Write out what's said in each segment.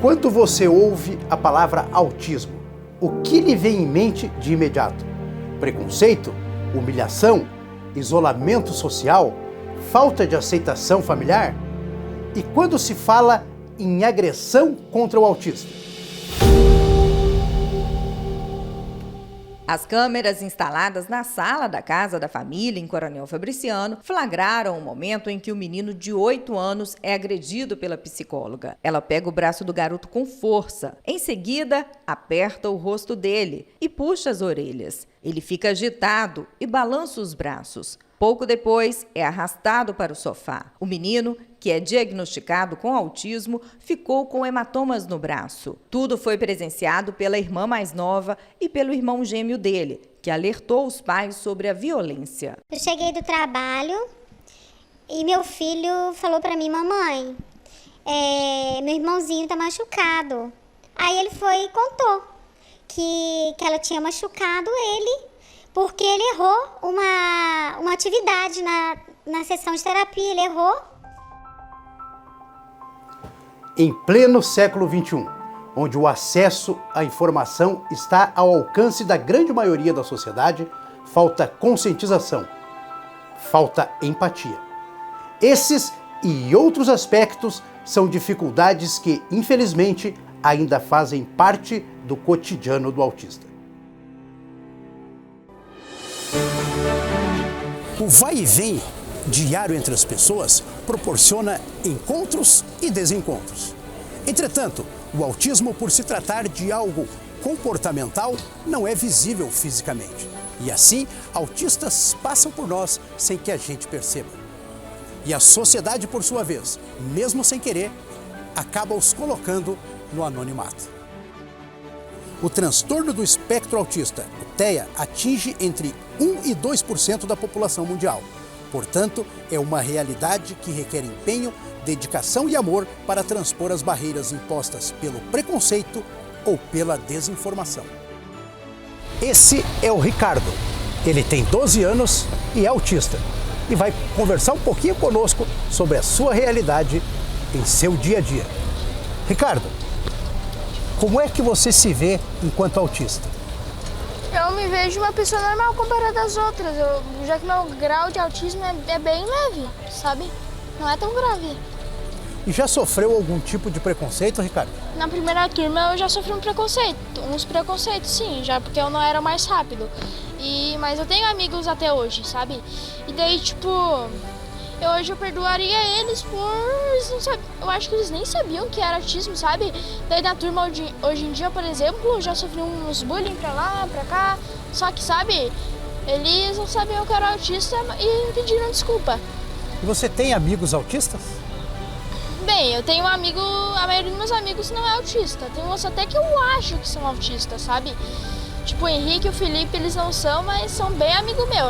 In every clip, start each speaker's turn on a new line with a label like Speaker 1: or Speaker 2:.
Speaker 1: Quando você ouve a palavra autismo, o que lhe vem em mente de imediato? Preconceito? Humilhação? Isolamento social? Falta de aceitação familiar? E quando se fala em agressão contra o autista?
Speaker 2: As câmeras instaladas na sala da casa da família em Coronel Fabriciano flagraram o momento em que o menino de 8 anos é agredido pela psicóloga. Ela pega o braço do garoto com força. Em seguida, aperta o rosto dele e puxa as orelhas. Ele fica agitado e balança os braços. Pouco depois, é arrastado para o sofá. O menino, que é diagnosticado com autismo, ficou com hematomas no braço. Tudo foi presenciado pela irmã mais nova e pelo irmão gêmeo dele, que alertou os pais sobre a violência.
Speaker 3: Eu cheguei do trabalho e meu filho falou para mim: mamãe, meu irmãozinho tá machucado. Aí ele foi e contou que ela tinha machucado ele porque ele errou uma atividade na sessão de terapia, ele errou.
Speaker 1: Em pleno século XXI, onde o acesso à informação está ao alcance da grande maioria da sociedade, falta conscientização, falta empatia. Esses e outros aspectos são dificuldades que, infelizmente, ainda fazem parte do cotidiano do autista. O vai e vem diário entre as pessoas proporciona encontros e desencontros. Entretanto, o autismo, por se tratar de algo comportamental, não é visível fisicamente. E assim, autistas passam por nós sem que a gente perceba. E a sociedade, por sua vez, mesmo sem querer, acaba os colocando no anonimato. O transtorno do espectro autista, o TEA, atinge entre 1 e 2% da população mundial. Portanto, é uma realidade que requer empenho, dedicação e amor para transpor as barreiras impostas pelo preconceito ou pela desinformação. Esse é o Ricardo. Ele tem 12 anos e é autista. E vai conversar um pouquinho conosco sobre a sua realidade em seu dia a dia. Ricardo, como é que você se vê enquanto autista?
Speaker 4: Eu me vejo uma pessoa normal comparada às outras, já que meu grau de autismo é bem leve, sabe? Não é tão grave.
Speaker 1: E já sofreu algum tipo de preconceito, Ricardo?
Speaker 4: Na primeira turma eu já sofri uns preconceitos sim, já porque eu não era mais rápido. Mas eu tenho amigos até hoje, sabe? E daí, tipo, hoje eu perdoaria eles eu acho que eles nem sabiam que era autismo, sabe? Daí na turma hoje em dia, por exemplo, eu já sofri uns bullying pra lá, pra cá. Só que, sabe, eles não sabiam que eu era autista e pediram desculpa.
Speaker 1: E você tem amigos autistas?
Speaker 4: Bem, eu tenho um amigo, a maioria dos meus amigos não é autista. Tem uns até que eu acho que são autistas, sabe? Tipo, o Henrique e o Felipe, eles não são, mas são bem amigo meu.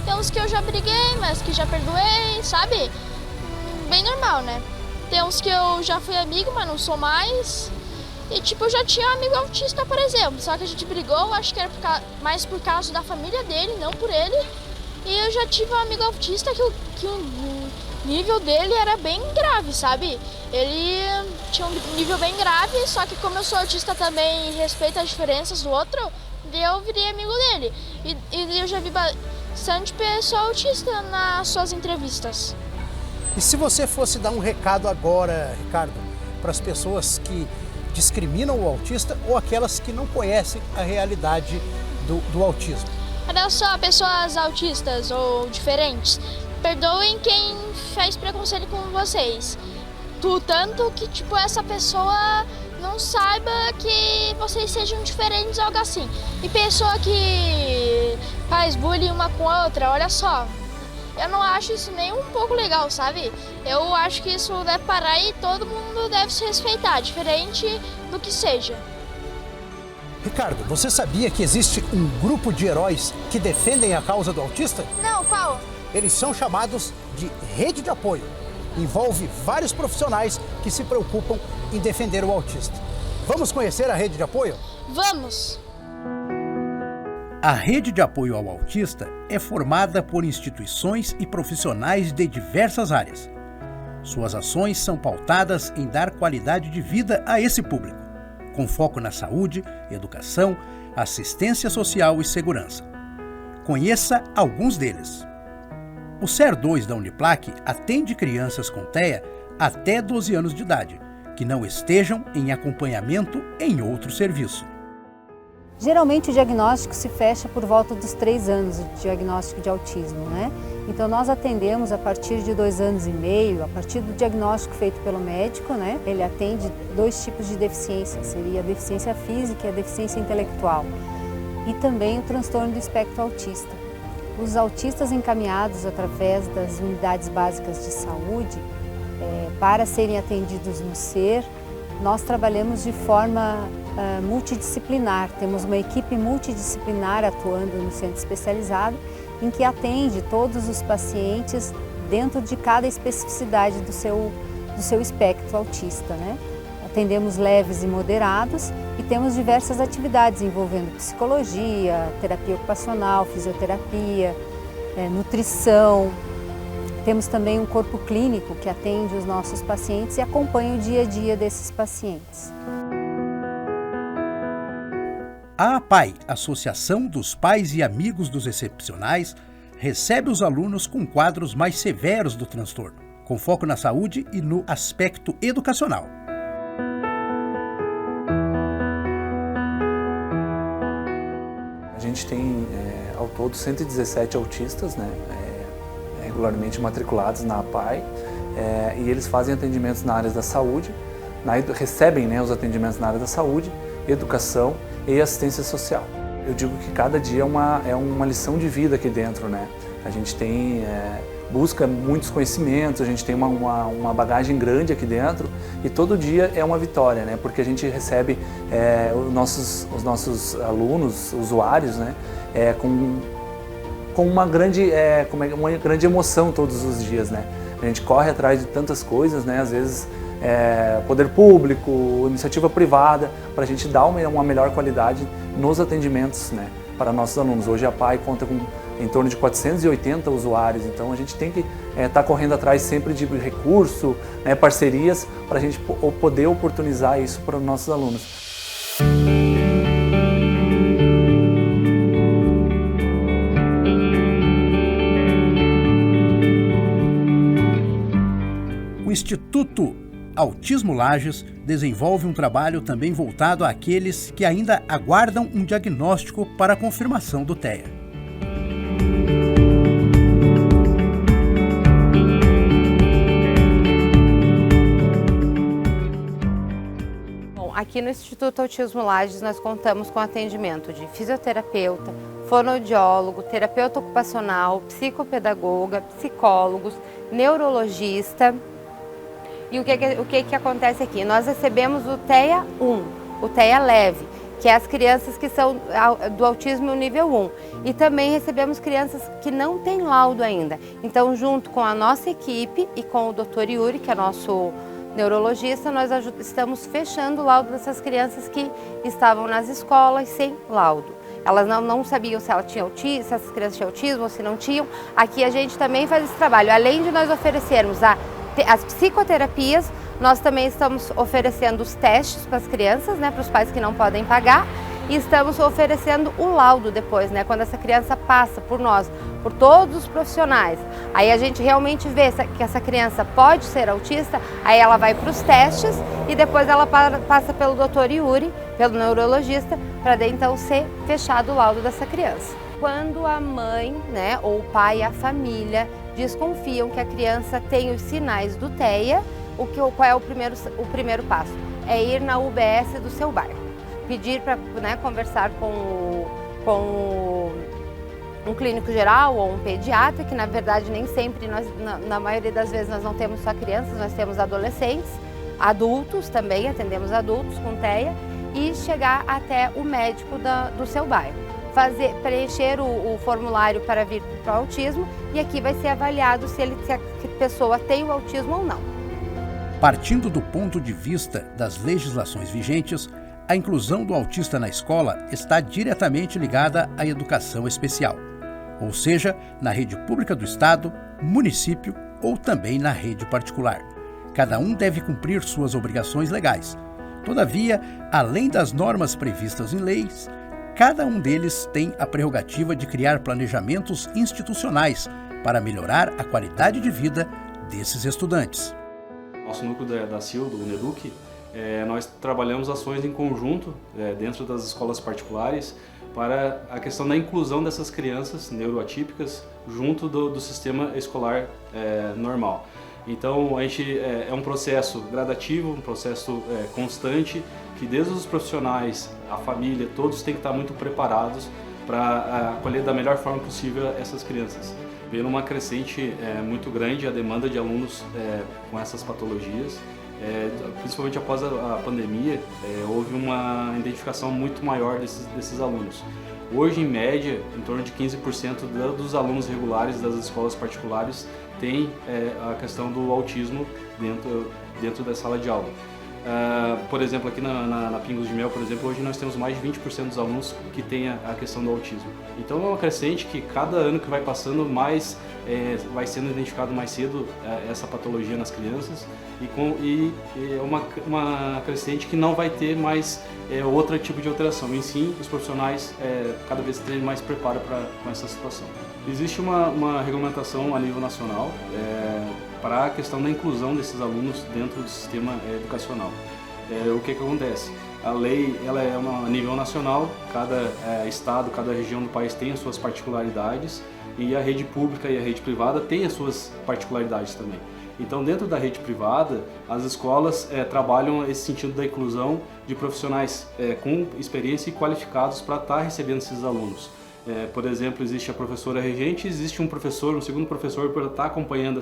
Speaker 4: Tem uns que eu já briguei, mas que já perdoei, sabe? Bem normal, né? Tem uns que eu já fui amigo, mas não sou mais. E tipo, eu já tinha um amigo autista, por exemplo. Só que a gente brigou, acho que era mais por causa da família dele, não por ele. E eu já tive um amigo autista que o nível dele era bem grave, sabe? Ele tinha um nível bem grave, só que como eu sou autista também e respeito as diferenças do outro, eu virei amigo dele. E eu já vi bastante pessoa autista nas suas entrevistas.
Speaker 1: E se você fosse dar um recado agora, Ricardo, para as pessoas que discriminam o autista ou aquelas que não conhecem a realidade do autismo?
Speaker 4: Olha só, pessoas autistas ou diferentes, perdoem quem faz preconceito com vocês. Tanto que, tipo, essa pessoa não saiba que vocês sejam diferentes ou algo assim. E pessoa que faz bullying uma com a outra, olha só. Eu não acho isso nem um pouco legal, sabe? Eu acho que isso deve parar e todo mundo deve se respeitar, diferente do que seja.
Speaker 1: Ricardo, você sabia que existe um grupo de heróis que defendem a causa do autista?
Speaker 4: Não, qual?
Speaker 1: Eles são chamados de Rede de Apoio. Envolve vários profissionais que se preocupam em defender o autista. Vamos conhecer a Rede de Apoio?
Speaker 4: Vamos!
Speaker 1: A Rede de Apoio ao Autista é formada por instituições e profissionais de diversas áreas. Suas ações são pautadas em dar qualidade de vida a esse público, com foco na saúde, educação, assistência social e segurança. Conheça alguns deles. O SER 2 da Uniplac atende crianças com TEA até 12 anos de idade, que não estejam em acompanhamento em outro serviço.
Speaker 5: Geralmente o diagnóstico se fecha por volta dos 3 anos, o diagnóstico de autismo, né? Então nós atendemos a partir de 2 anos e meio, a partir do diagnóstico feito pelo médico, né? Ele atende 2 tipos de deficiência, seria a deficiência física e a deficiência intelectual. E também o transtorno do espectro autista. Os autistas encaminhados através das unidades básicas de saúde para serem atendidos no SER, nós trabalhamos de forma multidisciplinar. Temos uma equipe multidisciplinar atuando no centro especializado, em que atende todos os pacientes dentro de cada especificidade do seu espectro autista, né? Atendemos leves e moderados e temos diversas atividades envolvendo psicologia, terapia ocupacional, fisioterapia, nutrição. Temos também um corpo clínico que atende os nossos pacientes e acompanha o dia a dia desses pacientes.
Speaker 1: A APAI, Associação dos Pais e Amigos dos Excepcionais, recebe os alunos com quadros mais severos do transtorno, com foco na saúde e no aspecto educacional.
Speaker 6: A gente tem ao todo 117 autistas, né, regularmente matriculados na APAI, e eles fazem atendimentos na área da saúde, recebem, né, os atendimentos na área da saúde, educação e assistência social. Eu digo que cada dia é uma lição de vida aqui dentro, né? A gente busca muitos conhecimentos, a gente tem uma bagagem grande aqui dentro e todo dia é uma vitória, né? Porque a gente recebe os nossos alunos, usuários, né? Com uma grande emoção todos os dias, né? A gente corre atrás de tantas coisas, né? Às vezes poder público, iniciativa privada, para a gente dar uma melhor qualidade nos atendimentos, né, para nossos alunos. Hoje a APAI conta com em torno de 480 usuários, então a gente tem que estar correndo atrás sempre de recurso, né, parcerias, para a gente poder oportunizar isso para os nossos alunos.
Speaker 1: O Instituto Autismo Lages desenvolve um trabalho também voltado àqueles que ainda aguardam um diagnóstico para a confirmação do TEA.
Speaker 7: Bom, aqui no Instituto Autismo Lages nós contamos com atendimento de fisioterapeuta, fonoaudiólogo, terapeuta ocupacional, psicopedagoga, psicólogos, neurologista. E o que acontece aqui? Nós recebemos o TEA 1, o TEA leve, que é as crianças que são do autismo nível 1. E também recebemos crianças que não têm laudo ainda. Então, junto com a nossa equipe e com o Dr. Yuri, que é nosso neurologista, nós estamos fechando o laudo dessas crianças que estavam nas escolas sem laudo. Elas não sabiam se essas crianças tinham autismo ou se não tinham. Aqui a gente também faz esse trabalho. Além de nós oferecermos as psicoterapias, nós também estamos oferecendo os testes para as crianças, né, para os pais que não podem pagar, e estamos oferecendo o laudo depois, né, quando essa criança passa por nós, por todos os profissionais. Aí a gente realmente vê que essa criança pode ser autista, aí ela vai para os testes e depois ela passa pelo Dr. Yuri, pelo neurologista, para então ser fechado o laudo dessa criança. Quando a mãe, né, ou o pai, a família, desconfiam que a criança tem os sinais do TEA, qual é o primeiro passo? É ir na UBS do seu bairro. Pedir para, né, conversar com um clínico geral ou um pediatra, que na verdade nem sempre, na maioria das vezes nós não temos só crianças, nós temos adolescentes, adultos também, atendemos adultos com TEA, e chegar até o médico do seu bairro. Preencher o formulário para vir para o autismo e aqui vai ser avaliado se a pessoa tem o autismo ou não.
Speaker 1: Partindo do ponto de vista das legislações vigentes, a inclusão do autista na escola está diretamente ligada à educação especial, ou seja, na rede pública do Estado, município ou também na rede particular. Cada um deve cumprir suas obrigações legais. Todavia, além das normas previstas em leis, cada um deles tem a prerrogativa de criar planejamentos institucionais para melhorar a qualidade de vida desses estudantes.
Speaker 8: Nosso núcleo da CIL, do UNEDUC, nós trabalhamos ações em conjunto dentro das escolas particulares para a questão da inclusão dessas crianças neuroatípicas junto do sistema escolar normal. Então, a gente, é um processo gradativo, um processo constante, que desde os profissionais, a família, todos têm que estar muito preparados para acolher da melhor forma possível essas crianças. Veio uma crescente muito grande a demanda de alunos com essas patologias, principalmente após a pandemia, houve uma identificação muito maior desses alunos. Hoje, em média, em torno de 15% dos alunos regulares das escolas particulares tem a questão do autismo dentro da sala de aula. Por exemplo, aqui na Pingos de Mel, por exemplo, hoje nós temos mais de 20% dos alunos que têm a questão do autismo. Então é uma crescente que cada ano que vai passando mais vai sendo identificado mais cedo essa patologia nas crianças e é uma crescente que não vai ter mais outro tipo de alteração. E sim, os profissionais cada vez têm mais preparo com essa situação. Existe uma regulamentação a nível nacional para a questão da inclusão desses alunos dentro do sistema educacional. O que acontece? A lei ela é a nível nacional, cada estado, cada região do país tem as suas particularidades e a rede pública e a rede privada têm as suas particularidades também. Então, dentro da rede privada, as escolas trabalham esse sentido da inclusão de profissionais com experiência e qualificados para estar recebendo esses alunos. Por exemplo, existe a professora regente, existe um segundo professor para estar acompanhando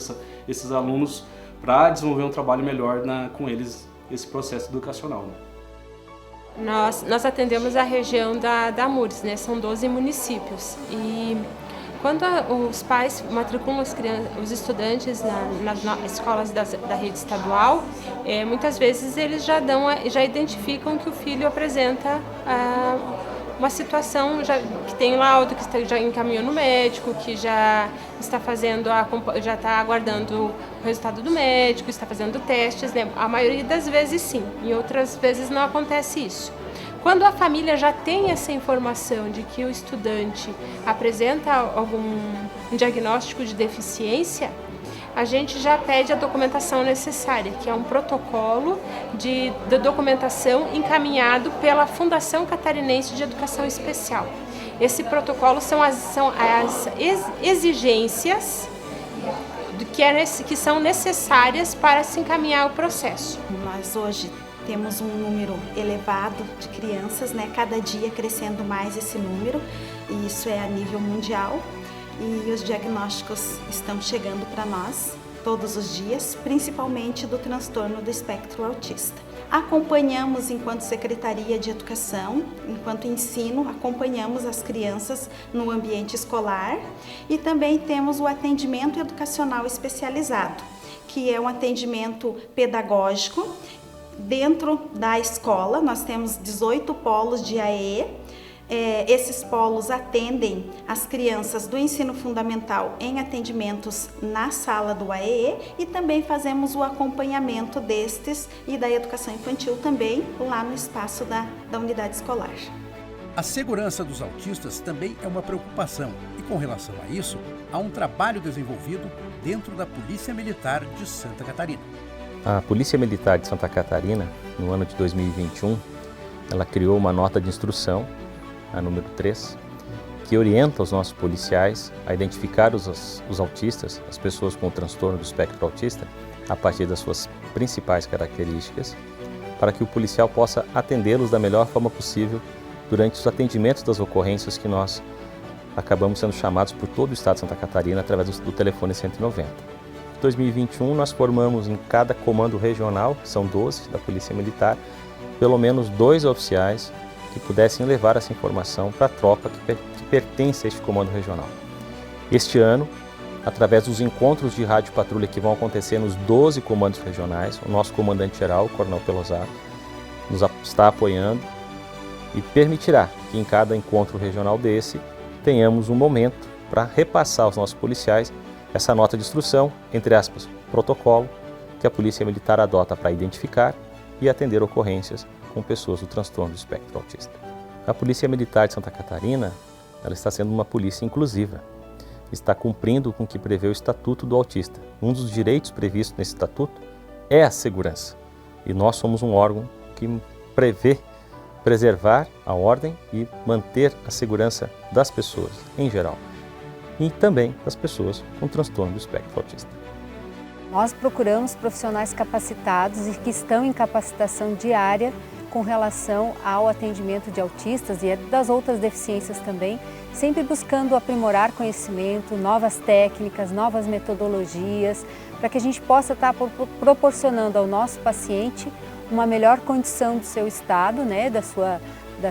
Speaker 8: esses alunos para desenvolver um trabalho melhor com eles, esse processo educacional.
Speaker 9: Nós atendemos a região da MURS, né? São 12 municípios. E quando os pais matriculam os estudantes nas escolas da rede estadual, muitas vezes eles já identificam que o filho apresenta uma situação que tem laudo, que já encaminhou no médico, que já está já está aguardando o resultado do médico, está fazendo testes, né? A maioria das vezes sim, em outras vezes não acontece isso. Quando a família já tem essa informação de que o estudante apresenta algum diagnóstico de deficiência, a gente já pede a documentação necessária, que é um protocolo de documentação encaminhado pela Fundação Catarinense de Educação Especial. Esse protocolo são as exigências que são necessárias para se encaminhar o processo.
Speaker 10: Nós hoje temos um número elevado de crianças, né? Cada dia crescendo mais esse número, e isso é a nível mundial. E os diagnósticos estão chegando para nós todos os dias, principalmente do transtorno do espectro autista. Acompanhamos, enquanto Secretaria de Educação, enquanto ensino, acompanhamos as crianças no ambiente escolar e também temos o atendimento educacional especializado, que é um atendimento pedagógico. Dentro da escola, nós temos 18 polos de AE. Esses polos atendem as crianças do ensino fundamental em atendimentos na sala do AEE e também fazemos o acompanhamento destes e da educação infantil também lá no espaço da unidade escolar.
Speaker 1: A segurança dos autistas também é uma preocupação e, com relação a isso, há um trabalho desenvolvido dentro da Polícia Militar de Santa Catarina.
Speaker 11: A Polícia Militar de Santa Catarina, no ano de 2021, ela criou uma nota de instrução, a número 3, que orienta os nossos policiais a identificar os autistas, as pessoas com o transtorno do espectro autista, a partir das suas principais características, para que o policial possa atendê-los da melhor forma possível durante os atendimentos das ocorrências que nós acabamos sendo chamados por todo o estado de Santa Catarina através do telefone 190. Em 2021, nós formamos em cada comando regional, são 12 da Polícia Militar, pelo menos 2 oficiais que pudessem levar essa informação para a tropa que pertence a este comando regional. Este ano, através dos encontros de rádio patrulha que vão acontecer nos 12 comandos regionais, o nosso comandante-geral, o Coronel Pelosato, nos está apoiando e permitirá que em cada encontro regional desse tenhamos um momento para repassar aos nossos policiais essa nota de instrução, entre aspas, protocolo, que a Polícia Militar adota para identificar e atender ocorrências com pessoas do transtorno do espectro autista. A Polícia Militar de Santa Catarina, ela está sendo uma polícia inclusiva, está cumprindo com o que prevê o Estatuto do Autista. Um dos direitos previstos nesse Estatuto é a segurança, e nós somos um órgão que prevê preservar a ordem e manter a segurança das pessoas em geral, e também das pessoas com transtorno do espectro autista.
Speaker 5: Nós procuramos profissionais capacitados e que estão em capacitação diária com relação ao atendimento de autistas e das outras deficiências também, sempre buscando aprimorar conhecimento, novas técnicas, novas metodologias, para que a gente possa estar proporcionando ao nosso paciente uma melhor condição do seu estado, né, da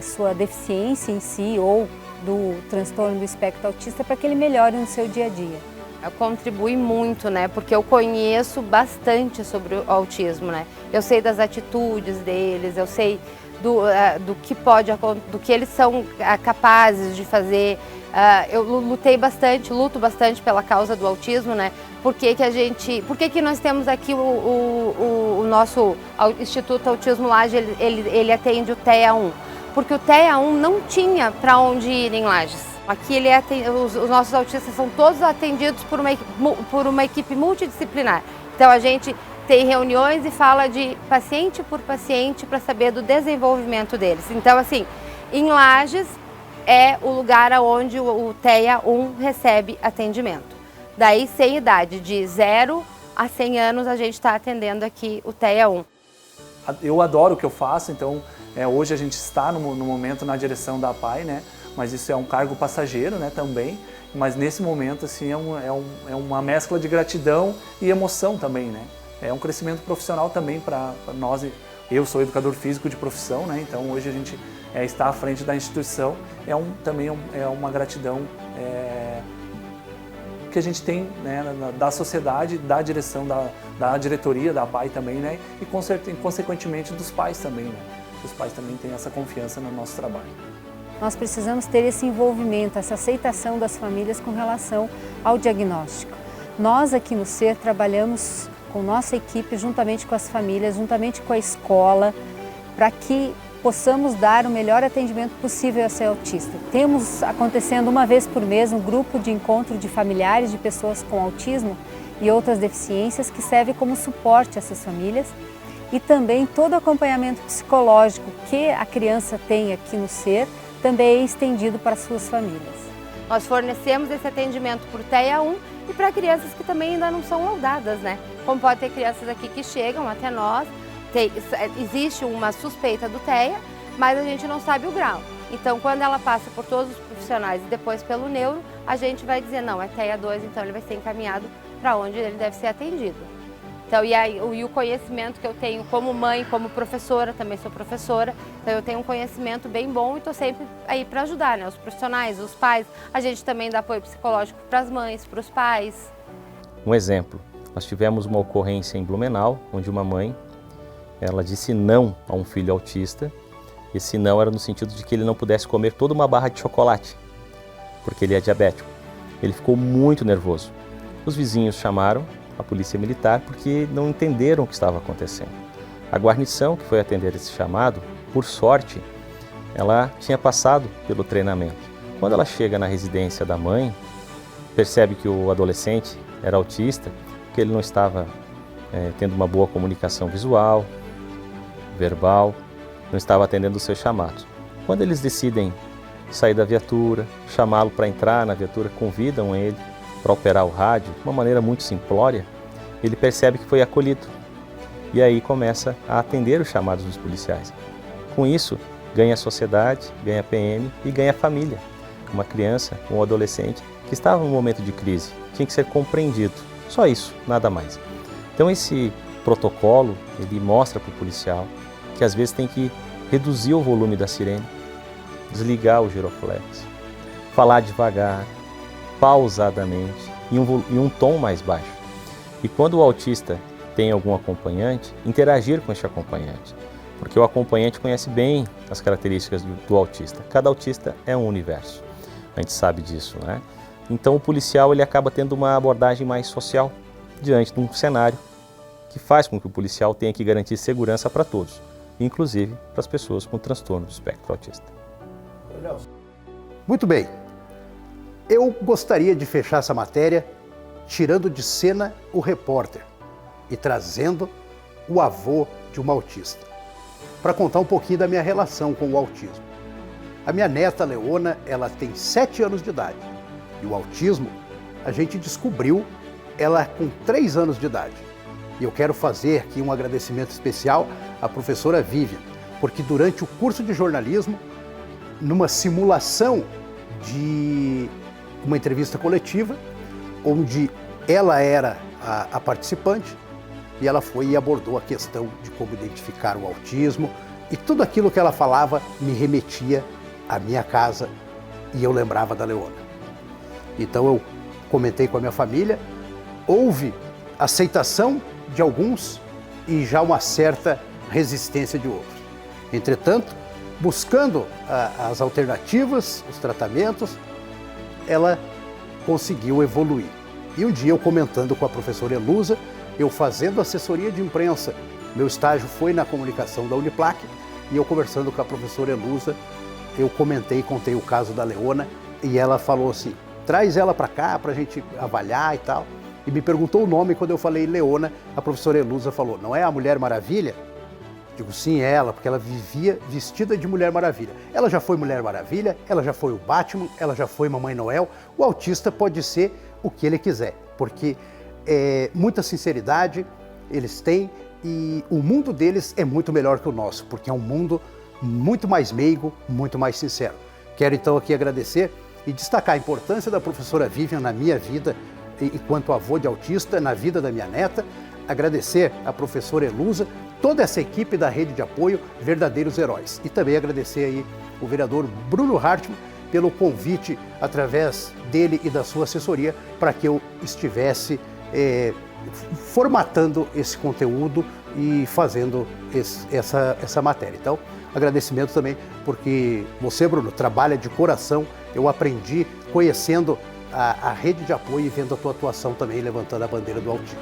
Speaker 5: sua deficiência em si ou do transtorno do espectro autista, para que ele melhore no seu dia a dia.
Speaker 7: Contribui muito, né? Porque eu conheço bastante sobre o autismo, né? Eu sei das atitudes deles, eu sei do que eles são capazes de fazer. Eu luto bastante pela causa do autismo, né? Por que nós temos aqui o nosso Instituto Autismo Lages, ele atende o TEA 1? Porque o TEA 1 não tinha para onde ir em Lages. Aqui os nossos autistas são todos atendidos por uma equipe multidisciplinar. Então a gente tem reuniões e fala de paciente por paciente para saber do desenvolvimento deles. Então assim, em Lages é o lugar onde o TEA 1 recebe atendimento. Daí sem idade, de 0 a 100 anos a gente está atendendo aqui o TEA 1.
Speaker 6: Eu adoro o que eu faço, então hoje a gente está no momento na direção da APAI, né? Mas isso é um cargo passageiro, né, também, mas nesse momento assim, é uma mescla de gratidão e emoção também, né? É um crescimento profissional também para nós. Eu sou educador físico de profissão, né? Então hoje a gente está à frente da instituição, também é uma gratidão que a gente tem, né, da sociedade, da direção, da diretoria, da APAI também, né? E consequentemente dos pais também, né? Os pais também têm essa confiança no nosso trabalho.
Speaker 5: Nós precisamos ter esse envolvimento, essa aceitação das famílias com relação ao diagnóstico. Nós aqui no SER trabalhamos com nossa equipe, juntamente com as famílias, juntamente com a escola, para que possamos dar o melhor atendimento possível a esse autista. Temos acontecendo uma vez por mês um grupo de encontro de familiares de pessoas com autismo e outras deficiências que serve como suporte a essas famílias, e também todo o acompanhamento psicológico que a criança tem aqui no SER também é estendido para suas famílias.
Speaker 7: Nós fornecemos esse atendimento por TEA 1 e para crianças que também ainda não são laudadas, né? Como pode ter crianças aqui que chegam até nós, existe uma suspeita do TEA, mas a gente não sabe o grau. Então, quando ela passa por todos os profissionais e depois pelo neuro, a gente vai dizer, não, é TEA 2, então ele vai ser encaminhado para onde ele deve ser atendido. Então, e o conhecimento que eu tenho como mãe, como professora, também sou professora, então eu tenho um conhecimento bem bom e estou sempre aí para ajudar, né? Os profissionais, os pais, a gente também dá apoio psicológico para as mães, para os pais.
Speaker 11: Um exemplo, nós tivemos uma ocorrência em Blumenau, onde uma mãe, ela disse não a um filho autista. Esse não era no sentido de que ele não pudesse comer toda uma barra de chocolate, porque ele é diabético. Ele ficou muito nervoso. Os vizinhos chamaram a polícia militar porque não entenderam o que estava acontecendo. A guarnição que foi atender esse chamado, por sorte, ela tinha passado pelo treinamento. Quando ela chega na residência da mãe, percebe que o adolescente era autista, que ele não estava tendo uma boa comunicação visual, verbal, não estava atendendo os seus chamados. Quando eles decidem sair da viatura, chamá-lo para entrar na viatura, convidam ele para operar o rádio, de uma maneira muito simplória, ele percebe que foi acolhido e aí começa a atender os chamados dos policiais. Com isso, ganha a sociedade, ganha a PM e ganha a família. Uma criança, um adolescente que estava em um momento de crise, tinha que ser compreendido. Só isso, nada mais. Então esse protocolo, ele mostra para o policial que às vezes tem que reduzir o volume da sirene, desligar o giroflex, falar devagar, pausadamente, em um tom mais baixo. E quando o autista tem algum acompanhante, interagir com esse acompanhante, porque o acompanhante conhece bem as características do autista. Cada autista é um universo, a gente sabe disso, né? Então o policial ele acaba tendo uma abordagem mais social diante de um cenário que faz com que o policial tenha que garantir segurança para todos, inclusive para as pessoas com transtorno do espectro autista.
Speaker 1: Muito bem. Eu gostaria de fechar essa matéria tirando de cena o repórter e trazendo o avô de uma autista, para contar um pouquinho da minha relação com o autismo. A minha neta Leona, ela tem 7 anos de idade e o autismo a gente descobriu ela com 3 anos de idade. E eu quero fazer aqui um agradecimento especial à professora Vivian, porque durante o curso de jornalismo, numa simulação de uma entrevista coletiva, onde ela era a participante, e ela foi e abordou a questão de como identificar o autismo, e tudo aquilo que ela falava me remetia à minha casa e eu lembrava da Leona. Então eu comentei com a minha família, houve aceitação de alguns e já uma certa resistência de outros. Entretanto, buscando as alternativas, os tratamentos, ela conseguiu evoluir. E um dia eu comentando com a professora Elusa, eu fazendo assessoria de imprensa, meu estágio foi na comunicação da Uniplac, e eu conversando com a professora Elusa, eu contei o caso da Leona, e ela falou assim, traz ela para cá para a gente avaliar e tal. E me perguntou o nome, quando eu falei Leona, a professora Elusa falou, não é a Mulher Maravilha? Digo, sim, é ela, porque ela vivia vestida de Mulher Maravilha. Ela já foi Mulher Maravilha, ela já foi o Batman, ela já foi Mamãe Noel. O autista pode ser o que ele quiser, porque muita sinceridade eles têm e o mundo deles é muito melhor que o nosso, porque é um mundo muito mais meigo, muito mais sincero. Quero então aqui agradecer e destacar a importância da professora Vivian na minha vida, enquanto avô de autista, na vida da minha neta, agradecer a professora Elusa, toda essa equipe da rede de apoio Verdadeiros Heróis. E também agradecer aí o vereador Bruno Hartmann pelo convite, através dele e da sua assessoria, para que eu estivesse formatando esse conteúdo e fazendo essa matéria. Então, agradecimento também, porque você, Bruno, trabalha de coração. Eu aprendi conhecendo a rede de apoio e vendo a tua atuação também, levantando a bandeira do autismo.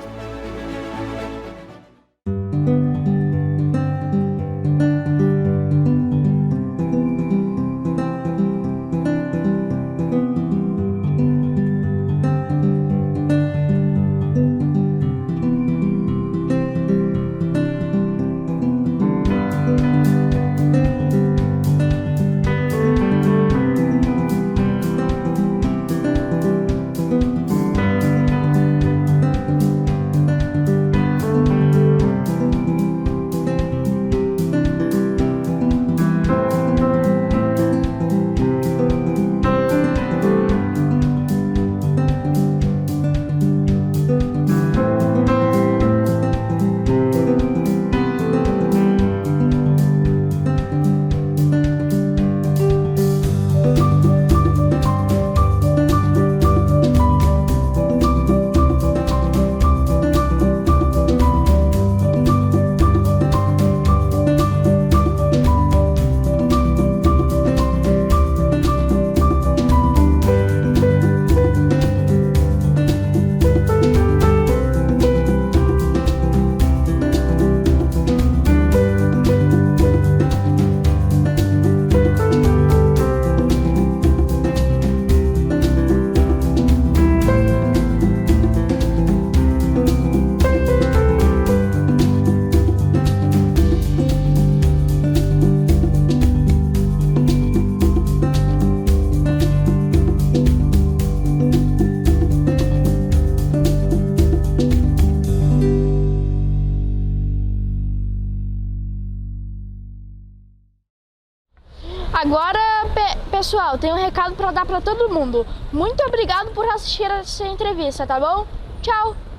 Speaker 4: Agora, pessoal, tem um recado para dar para todo mundo. Muito obrigado por assistir essa entrevista, tá bom? Tchau!